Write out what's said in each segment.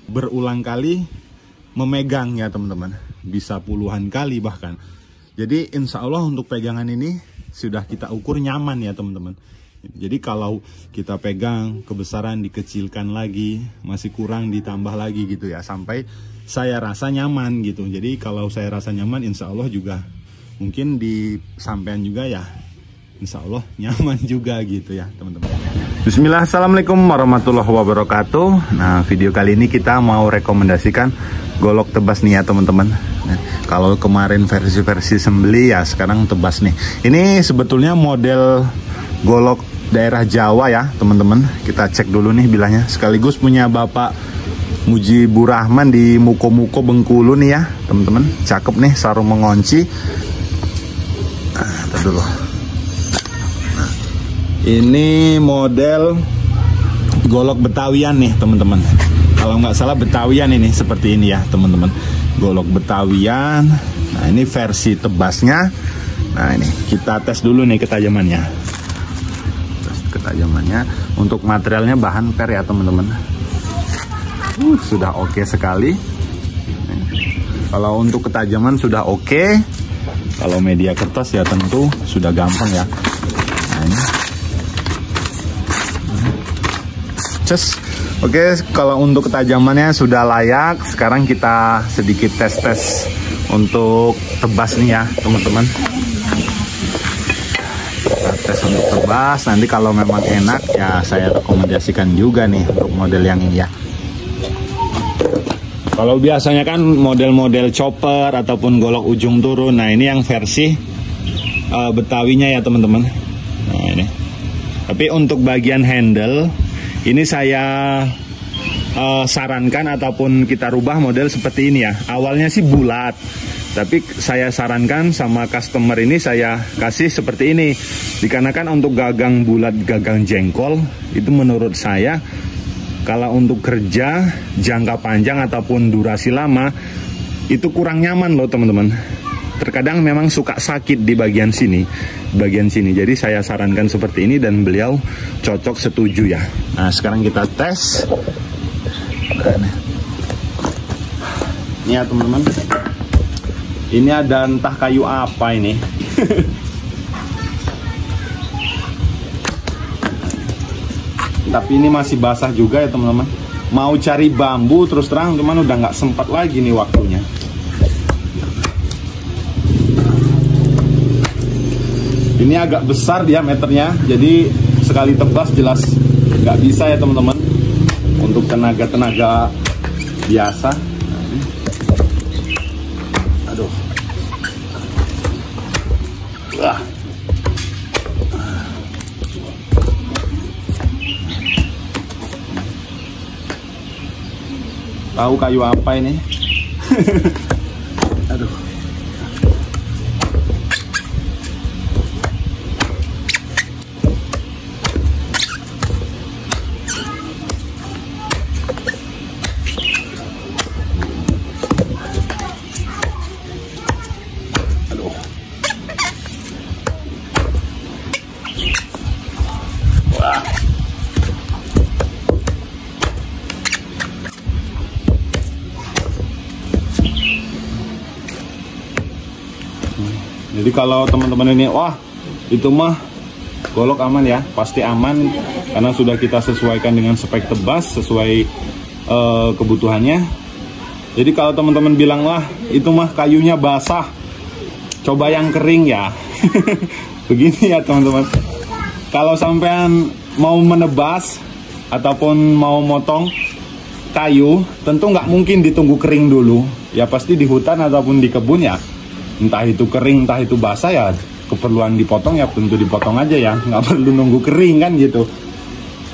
berulang kali memegang ya teman-teman, bisa puluhan kali bahkan. Jadi insya Allah untuk pegangan ini sudah kita ukur nyaman ya teman-teman. Jadi kalau kita pegang kebesaran dikecilkan lagi, masih kurang ditambah lagi gitu ya, sampai saya rasa nyaman gitu. Jadi kalau saya rasa nyaman insya Allah juga mungkin di sampean juga ya, insya Allah nyaman juga gitu ya teman-teman. Bismillah, assalamualaikum warahmatullahi wabarakatuh. Nah, video kali ini kita mau rekomendasikan golok tebas nih ya teman-teman. Nah, kalau kemarin versi-versi sembeli ya, sekarang tebas nih. Ini sebetulnya model golok daerah Jawa ya teman-teman. Kita cek dulu nih bilahnya. Sekaligus punya Bapak Mujibur Rahman di Muko-Muko Bengkulu nih ya teman-teman. Cakep nih, sarung mengunci. Nah, dulu. Ini model golok Betawian nih teman-teman. Kalau nggak salah Betawian ini seperti ini ya teman-teman. Golok Betawian. Nah ini versi tebasnya. Nah ini kita tes dulu nih ketajamannya. Tes ketajamannya. Untuk materialnya bahan per ya teman-teman. Sudah oke sekali. Kalau untuk ketajaman sudah oke. Kalau media kertas ya tentu sudah gampang ya. Nah ini. Oke, kalau untuk ketajamannya sudah layak. Sekarang kita sedikit tes-tes untuk tebas nih ya teman-teman. Kita tes untuk tebas. Nanti kalau memang enak ya saya rekomendasikan juga nih untuk model yang ini ya. Kalau biasanya kan model-model chopper ataupun golok ujung turun. Nah ini yang versi Betawinya ya teman-teman. Nah ini. Tapi untuk bagian handle ini saya sarankan ataupun kita rubah model seperti ini ya. Awalnya sih bulat, tapi saya sarankan sama customer ini saya kasih seperti ini. Dikarenakan untuk gagang bulat, gagang jengkol itu menurut saya kalau untuk kerja jangka panjang ataupun durasi lama itu kurang nyaman loh teman-teman. Terkadang memang suka sakit di bagian sini, jadi saya sarankan seperti ini dan beliau cocok, setuju ya. Nah sekarang kita tes. Ini ya teman-teman, ini ada entah kayu apa ini. Tapi ini masih basah juga ya teman-teman. Mau cari bambu terus terang cuman udah nggak sempat lagi nih waktunya. Ini agak besar diameternya, jadi sekali tebas jelas nggak bisa ya teman-teman. Untuk tenaga-tenaga biasa. Aduh. Wah. Tahu kayu apa ini? Aduh. Jadi kalau teman-teman ini, wah itu mah golok aman ya, pasti aman karena sudah kita sesuaikan dengan spek tebas sesuai kebutuhannya. Jadi kalau teman-teman bilang wah itu mah kayunya basah, coba yang kering ya. Begini ya teman-teman, kalau sampean mau menebas ataupun mau motong kayu, tentu nggak mungkin ditunggu kering dulu ya, pasti di hutan ataupun di kebun ya. Entah itu kering, entah itu basah ya, keperluan dipotong ya tentu dipotong aja ya, nggak perlu nunggu kering kan gitu.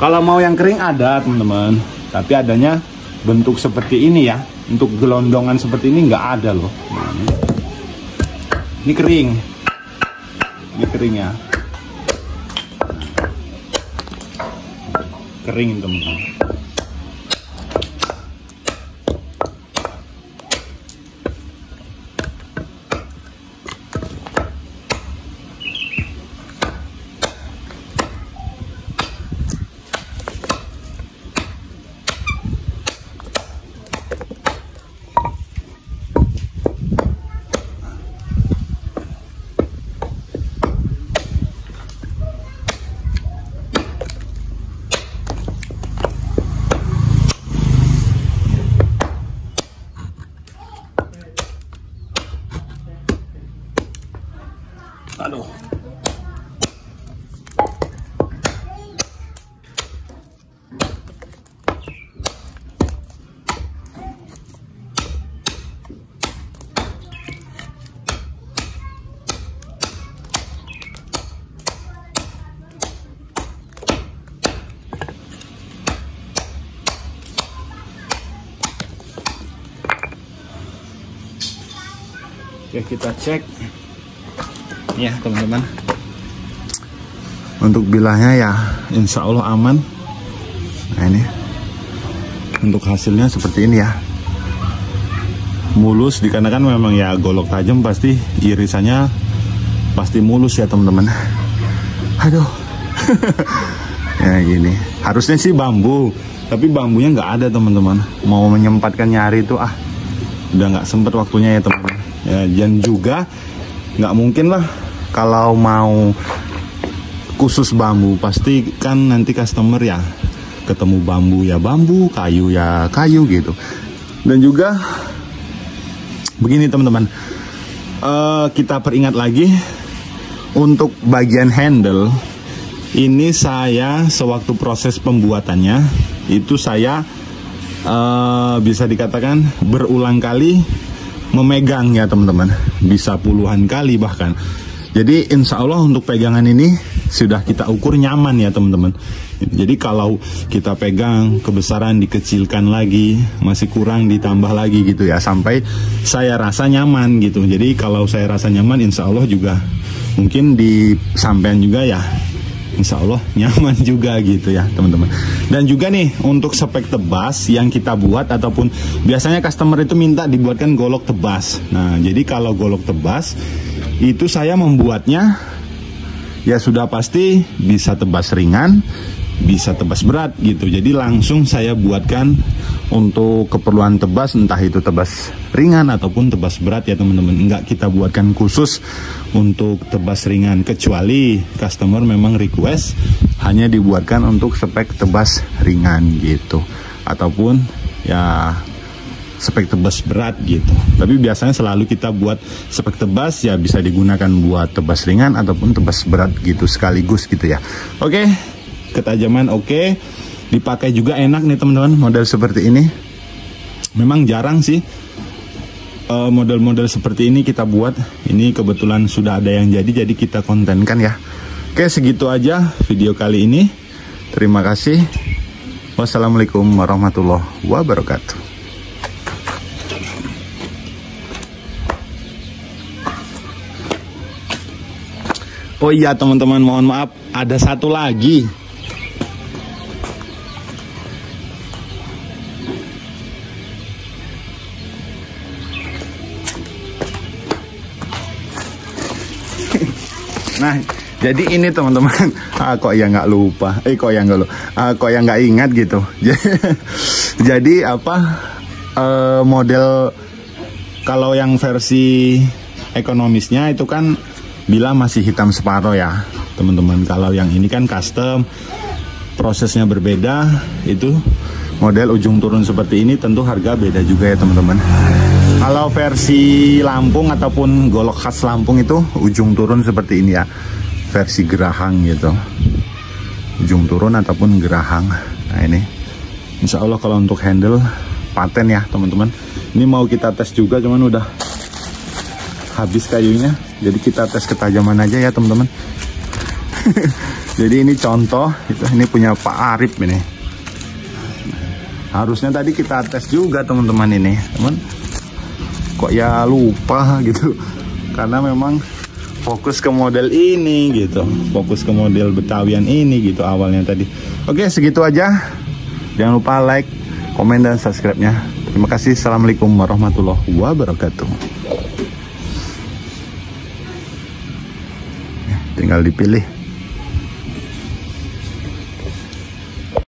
Kalau mau yang kering ada teman-teman, tapi adanya bentuk seperti ini ya. Untuk gelondongan seperti ini nggak ada loh. Nah, ini kering, ini kering ya, kering teman-teman. Oke, kita cek ya teman-teman. Untuk bilahnya ya insya Allah aman. Nah ini untuk hasilnya seperti ini ya, mulus, dikarenakan memang ya golok tajam pasti irisannya pasti mulus ya teman-teman. Aduh. Ya gini, harusnya sih bambu, tapi bambunya nggak ada teman-teman. Mau menyempatkan nyari itu udah nggak sempet waktunya ya teman-teman ya. Dan juga nggak mungkin lah kalau mau khusus bambu, pasti kan nanti customer ya ketemu bambu ya bambu, kayu ya kayu gitu. Dan juga begini teman-teman, kita peringat lagi untuk bagian handle ini, saya sewaktu proses pembuatannya itu saya bisa dikatakan berulang kali memegang ya teman-teman, bisa puluhan kali bahkan. Jadi insya Allah untuk pegangan ini sudah kita ukur nyaman ya teman-teman. Jadi kalau kita pegang kebesaran dikecilkan lagi, masih kurang ditambah lagi gitu ya, sampai saya rasa nyaman gitu. Jadi kalau saya rasa nyaman insya Allah juga mungkin di sampean juga ya insya Allah nyaman juga gitu ya teman-teman. Dan juga nih untuk spek tebas yang kita buat, ataupun biasanya customer itu minta dibuatkan golok tebas. Nah jadi kalau golok tebas itu saya membuatnya ya sudah pasti bisa tebas ringan, bisa tebas berat gitu. Jadi langsung saya buatkan untuk keperluan tebas, entah itu tebas ringan ataupun tebas berat ya teman-teman. Enggak kita buatkan khusus untuk tebas ringan, kecuali customer memang request hanya dibuatkan untuk spek tebas ringan gitu, ataupun ya spek tebas berat gitu. Tapi biasanya selalu kita buat spek tebas ya bisa digunakan buat tebas ringan ataupun tebas berat gitu sekaligus gitu ya. Oke, ketajaman oke, dipakai juga enak nih teman-teman. Model seperti ini memang jarang sih model-model seperti ini kita buat. Ini kebetulan sudah ada yang jadi kita kontenkan ya. Oke, segitu aja video kali ini. Terima kasih. Wassalamualaikum warahmatullahi wabarakatuh. Oh iya teman-teman, mohon maaf, ada satu lagi. Nah, jadi ini teman-teman, kok ya nggak lupa, kok ya nggak ingat gitu. Jadi apa model kalau yang versi ekonomisnya itu kan bila masih hitam separuh ya teman-teman. Kalau yang ini kan custom, prosesnya berbeda. Itu model ujung turun seperti ini tentu harga beda juga ya teman-teman. Kalau versi Lampung ataupun golok khas Lampung itu ujung turun seperti ini ya, versi gerahang gitu, ujung turun ataupun gerahang. Nah ini insya Allah kalau untuk handle paten ya teman-teman. Ini mau kita tes juga, cuman udah habis kayunya, jadi kita tes ketajaman aja ya teman-teman. Jadi ini contoh, ini punya Pak Arif ini. Harusnya tadi kita tes juga teman-teman ini, teman. Kok ya lupa gitu, karena memang fokus ke model ini gitu, fokus ke model Betawian ini gitu awalnya tadi. Oke, segitu aja. Jangan lupa like, komen, dan subscribe-nya. Terima kasih. Assalamualaikum warahmatullahi wabarakatuh. Tinggal dipilih.